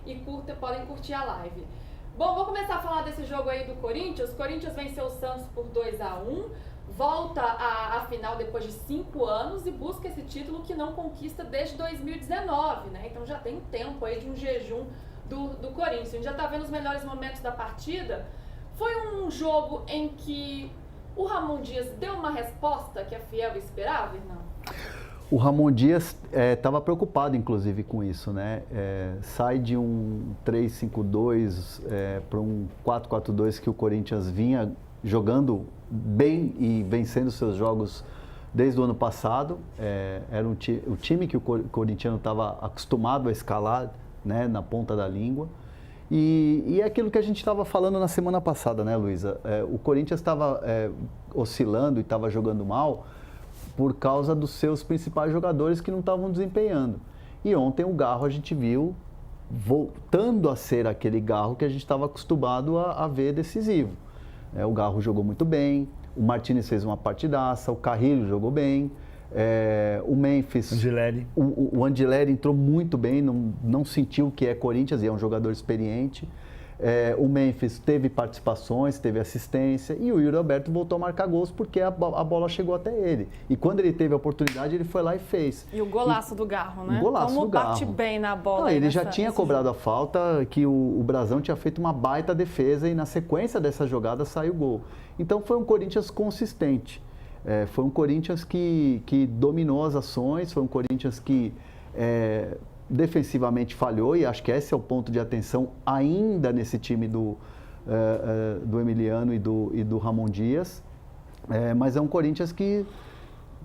e podem curtir a live. Bom, vou começar a falar desse jogo aí do Corinthians. O Corinthians venceu o Santos por 2-1, volta à final depois de 5 anos e busca esse título que não conquista desde 2019, né? Então já tem um tempo aí de um jejum do Corinthians. A gente já tá vendo os melhores momentos da partida. Foi um jogo em que o Ramon Dias deu uma resposta que a Fiel esperava, Hernão? O Ramon Dias estava preocupado, inclusive, com isso, né? Sai de um 3-5-2 para um 4-4-2 que o Corinthians vinha jogando bem e vencendo seus jogos desde o ano passado. Era o time que o corintiano estava acostumado a escalar, né, na ponta da língua. E é aquilo que a gente estava falando na semana passada, né, Luísa? O Corinthians estava oscilando e estava jogando mal por causa dos seus principais jogadores que não estavam desempenhando. E ontem o Garro a gente viu voltando a ser aquele Garro que a gente estava acostumado a ver decisivo. O Garro jogou muito bem, o Martínez fez uma partidaça, o Carrilho jogou bem, o Memphis... Angileri. O Angileri entrou muito bem, não sentiu que é Corinthians e é um jogador experiente. O Memphis teve participações, teve assistência e o Yuri Alberto voltou a marcar gols porque a bola chegou até ele. E quando ele teve a oportunidade, ele foi lá e fez. E o golaço do Garro, né? O golaço Como do Garro. bate bem na bola. Não, ele já tinha cobrado a falta, que o Brasão tinha feito uma baita defesa e na sequência dessa jogada saiu o gol. Então foi um Corinthians consistente. Foi um Corinthians que dominou as ações, foi um Corinthians que defensivamente falhou, e acho que esse é o ponto de atenção ainda nesse time do Emiliano e do Ramon Dias. Mas é um Corinthians que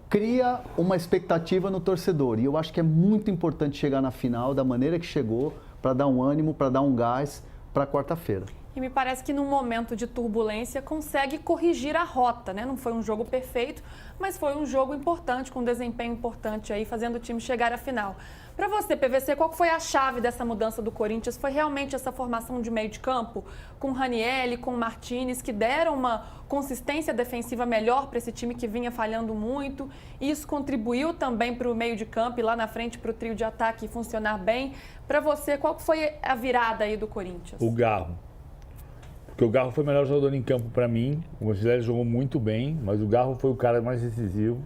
cria uma expectativa no torcedor, e eu acho que é muito importante chegar na final da maneira que chegou, para dar um ânimo, para dar um gás para quarta-feira. E me parece que num momento de turbulência consegue corrigir a rota, né? Não foi um jogo perfeito, mas foi um jogo importante, com um desempenho importante aí, fazendo o time chegar à final. Para você, PVC, qual foi a chave dessa mudança do Corinthians? Foi realmente essa formação de meio de campo, com o Ranieri, com o Martínez, que deram uma consistência defensiva melhor para esse time que vinha falhando muito. Isso contribuiu também para o meio de campo e lá na frente para o trio de ataque funcionar bem. Para você, qual foi a virada aí do Corinthians? O Garro. Porque o Garro foi o melhor jogador em campo para mim. O Angileri jogou muito bem, mas o Garro foi o cara mais decisivo.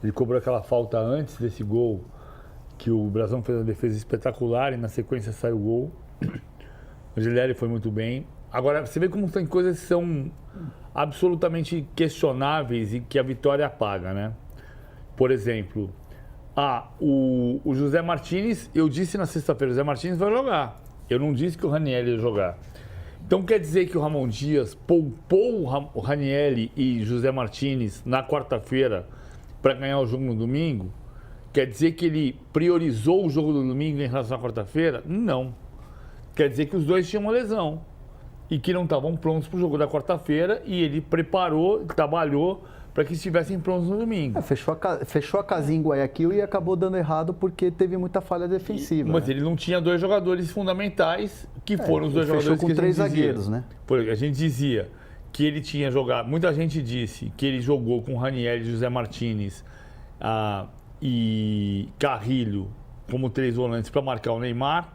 Ele cobrou aquela falta antes desse gol, que o Brasão fez uma defesa espetacular e na sequência saiu o gol. O Angileri foi muito bem. Agora, você vê como tem coisas que são absolutamente questionáveis e que a vitória apaga, né? Por exemplo, o José Martínez, eu disse na sexta-feira, o José Martínez vai jogar. Eu não disse que o Ranieri ia jogar. Então quer dizer que o Ramon Dias poupou o Ranieri e José Martínez na quarta-feira para ganhar o jogo no domingo? Quer dizer que ele priorizou o jogo do domingo em relação à quarta-feira? Não. Quer dizer que os dois tinham uma lesão e que não estavam prontos para o jogo da quarta-feira, e ele preparou, trabalhou para que estivessem prontos no domingo. Fechou a casinha em Guayaquil e acabou dando errado porque teve muita falha defensiva. Mas ele não tinha dois jogadores fundamentais, que foram os dois jogadores com que a gente três dizia. zagueiros, né? A gente dizia que ele tinha jogado, muita gente disse que ele jogou com Ranieri, José Martínez e Carrilho como 3 volantes para marcar o Neymar,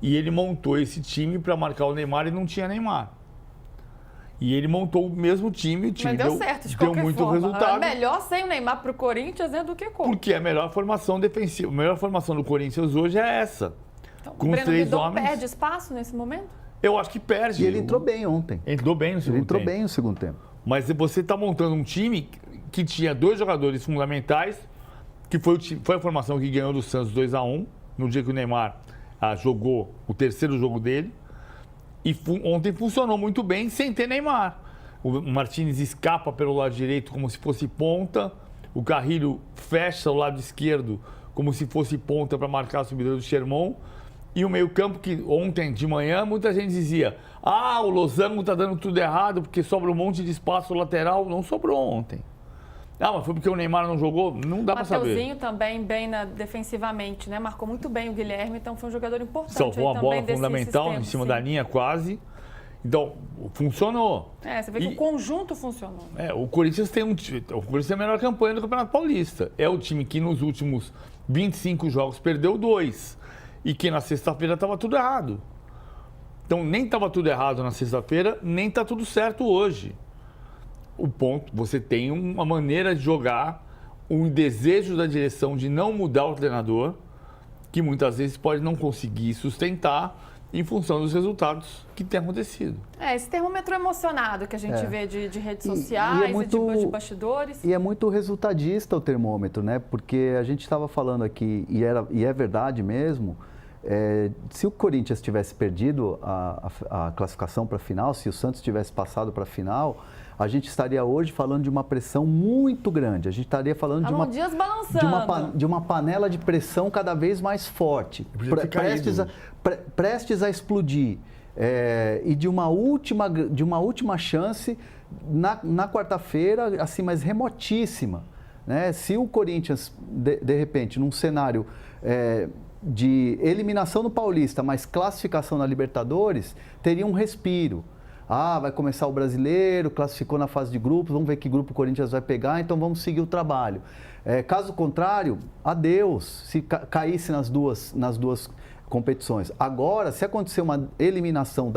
e ele montou esse time para marcar o Neymar e não tinha Neymar. E ele montou o mesmo time, o time deu certo, de deu qualquer muito forma. resultado. É melhor sem o Neymar para o Corinthians, né, do que com. Porque a melhor formação defensiva, a melhor formação do Corinthians hoje é essa. Então, com o os Breno 3 Vidal homens. perde espaço nesse momento? Eu acho que perde. E ele entrou bem ontem. Entrou bem no segundo tempo. Ele entrou bem no segundo tempo. Mas você está montando um time que tinha 2 jogadores fundamentais, que foi a formação que ganhou do Santos 2-1, no dia que o Neymar jogou o terceiro jogo dele. E ontem funcionou muito bem sem ter Neymar. O Martínez escapa pelo lado direito como se fosse ponta. O Carrilho fecha o lado esquerdo como se fosse ponta para marcar a subida do Sherman. E o meio-campo, que ontem de manhã muita gente dizia: o Losango está dando tudo errado porque sobra um monte de espaço lateral. Não sobrou ontem. Mas foi porque o Neymar não jogou? Não dá para saber. Mateuzinho também bem defensivamente, né? Marcou muito bem o Guilherme, então foi um jogador importante. Salvou uma bola desse fundamental sistema, em cima sim. da linha quase. Então, funcionou. Você vê que o conjunto funcionou. O Corinthians tem a melhor campanha do Campeonato Paulista. É o time que nos últimos 25 jogos perdeu 2. E que na sexta-feira estava tudo errado. Então, nem estava tudo errado na sexta-feira, nem está tudo certo hoje. O ponto, você tem uma maneira de jogar, um desejo da direção de não mudar o treinador, que muitas vezes pode não conseguir sustentar em função dos resultados que têm acontecido. Esse termômetro emocionado que a gente vê de redes E sociais é muito, e de bastidores. E é muito resultadista o termômetro, né? Porque a gente estava falando aqui, e é verdade mesmo, se o Corinthians tivesse perdido a classificação para a final, se o Santos tivesse passado para a final, a gente estaria hoje falando de uma pressão muito grande. A gente estaria falando de uma panela de pressão cada vez mais forte, prestes a explodir. E de uma última chance na quarta-feira, assim, mas remotíssima. Né? Se o Corinthians, de repente, num cenário de eliminação no Paulista, mas classificação na Libertadores, teria um respiro. Vai começar o Brasileiro, classificou na fase de grupos, vamos ver que grupo o Corinthians vai pegar, então vamos seguir o trabalho. Caso contrário, adeus, se caísse nas duas competições. Agora, se acontecer uma eliminação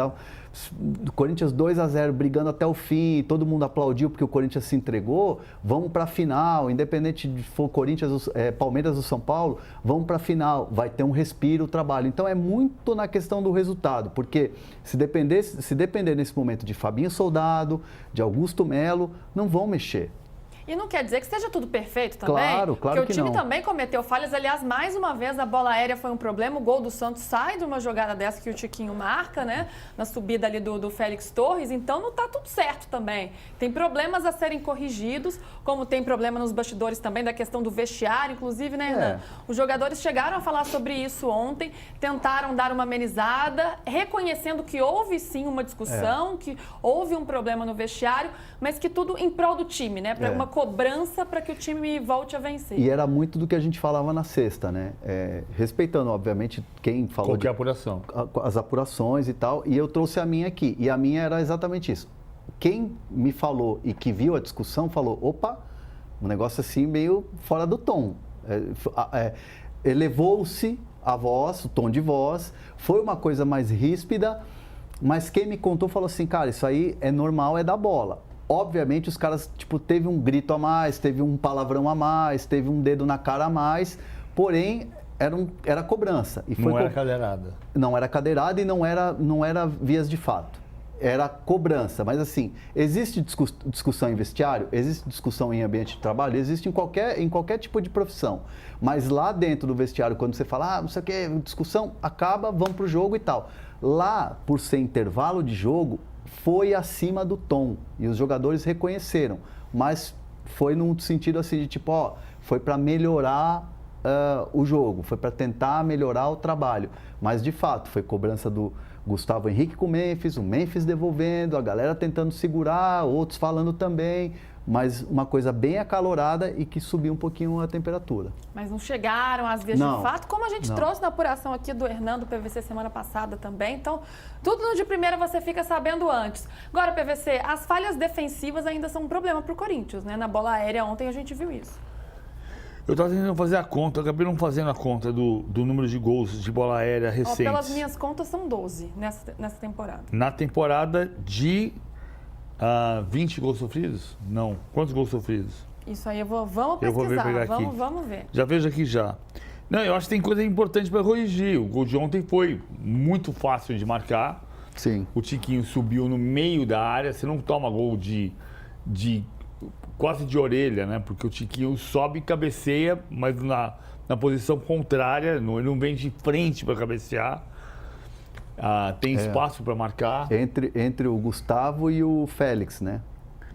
do Corinthians 2-0, brigando até o fim, todo mundo aplaudiu porque o Corinthians se entregou, vamos para a final, independente de for Corinthians, Palmeiras ou São Paulo, vamos para a final, vai ter um respiro o trabalho. Então é muito na questão do resultado, porque se depender nesse momento de Fabinho Soldado, de Augusto Melo, não vão mexer. E não quer dizer que esteja tudo perfeito também. Claro que não. Porque o time também cometeu falhas. Aliás, mais uma vez, a bola aérea foi um problema. O gol do Santos sai de uma jogada dessa que o Tiquinho marca, né? Na subida ali do Félix Torres. Então, não está tudo certo também. Tem problemas a serem corrigidos, como tem problema nos bastidores também da questão do vestiário, inclusive, né, Hernan? Os jogadores chegaram a falar sobre isso ontem, tentaram dar uma amenizada, reconhecendo que houve sim uma discussão, que houve um problema no vestiário, mas que tudo em prol do time, né? Para uma cobrança para que o time volte a vencer. E era muito do que a gente falava na sexta, né? Respeitando, obviamente, quem falou... Qualquer apuração. As apurações e tal, e eu trouxe a minha aqui. E a minha era exatamente isso. Quem me falou e que viu a discussão falou, opa, um negócio assim meio fora do tom. Elevou-se a voz, o tom de voz, foi uma coisa mais ríspida, mas quem me contou falou assim, cara, isso aí é normal, é da bola. Obviamente, os caras, teve um grito a mais, teve um palavrão a mais, teve um dedo na cara a mais, porém, era cobrança. E não era cadeirada. Não era cadeirada e não era vias de fato. Era cobrança. Mas, assim, existe discussão em vestiário, existe discussão em ambiente de trabalho, existe em qualquer tipo de profissão. Mas lá dentro do vestiário, quando você fala, não sei o que, discussão, acaba, vamos pro jogo e tal. Lá, por ser intervalo de jogo, foi acima do tom e os jogadores reconheceram, mas foi num sentido assim de foi para melhorar o jogo, foi para tentar melhorar o trabalho, mas de fato foi cobrança do Gustavo Henrique com o Memphis devolvendo, a galera tentando segurar, outros falando também, mas uma coisa bem acalorada e que subiu um pouquinho a temperatura. Mas não chegaram às vias de fato, como a gente trouxe na apuração aqui do Hernan, do PVC semana passada também. Então, tudo no de primeira você fica sabendo antes. Agora, PVC, as falhas defensivas ainda são um problema para o Corinthians, né? Na bola aérea ontem a gente viu isso. Eu estava tentando fazer a conta, eu acabei não fazendo a conta do número de gols de bola aérea recentes. Pelas minhas contas, são 12 nessa temporada. Na temporada de 20 gols sofridos? Não. Quantos gols sofridos? Isso aí vamos pesquisar, vamos ver. Já vejo aqui já. Não, eu acho que tem coisa importante para corrigir. O gol de ontem foi muito fácil de marcar. Sim. O Tiquinho subiu no meio da área. Você não toma gol de quase de orelha, né? Porque o Tiquinho sobe e cabeceia, mas na posição contrária. Ele não vem de frente para cabecear. Tem espaço para marcar. Entre o Gustavo e o Félix, né?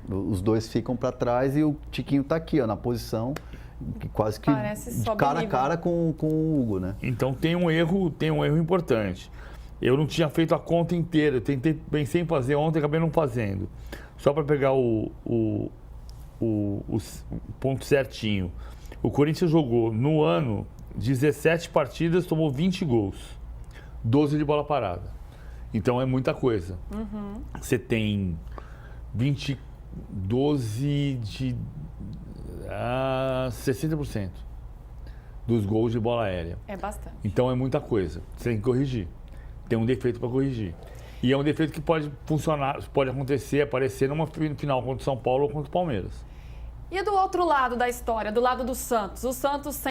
Os dois ficam para trás e o Tiquinho está aqui, na posição quase que de cara a cara com o Hugo, né? Então tem um erro importante. Eu não tinha feito a conta inteira, pensei em fazer ontem, acabei não fazendo. Só para pegar o ponto certinho. O Corinthians jogou no ano 17 partidas, tomou 20 gols. 12 de bola parada. Então é muita coisa. Você tem 12 de 60% dos gols de bola aérea. É bastante. Então é muita coisa. Você tem que corrigir. Tem um defeito para corrigir. E é um defeito que pode funcionar, pode acontecer, aparecer numa final contra o São Paulo ou contra o Palmeiras. E do outro lado da história, do lado do Santos? O Santos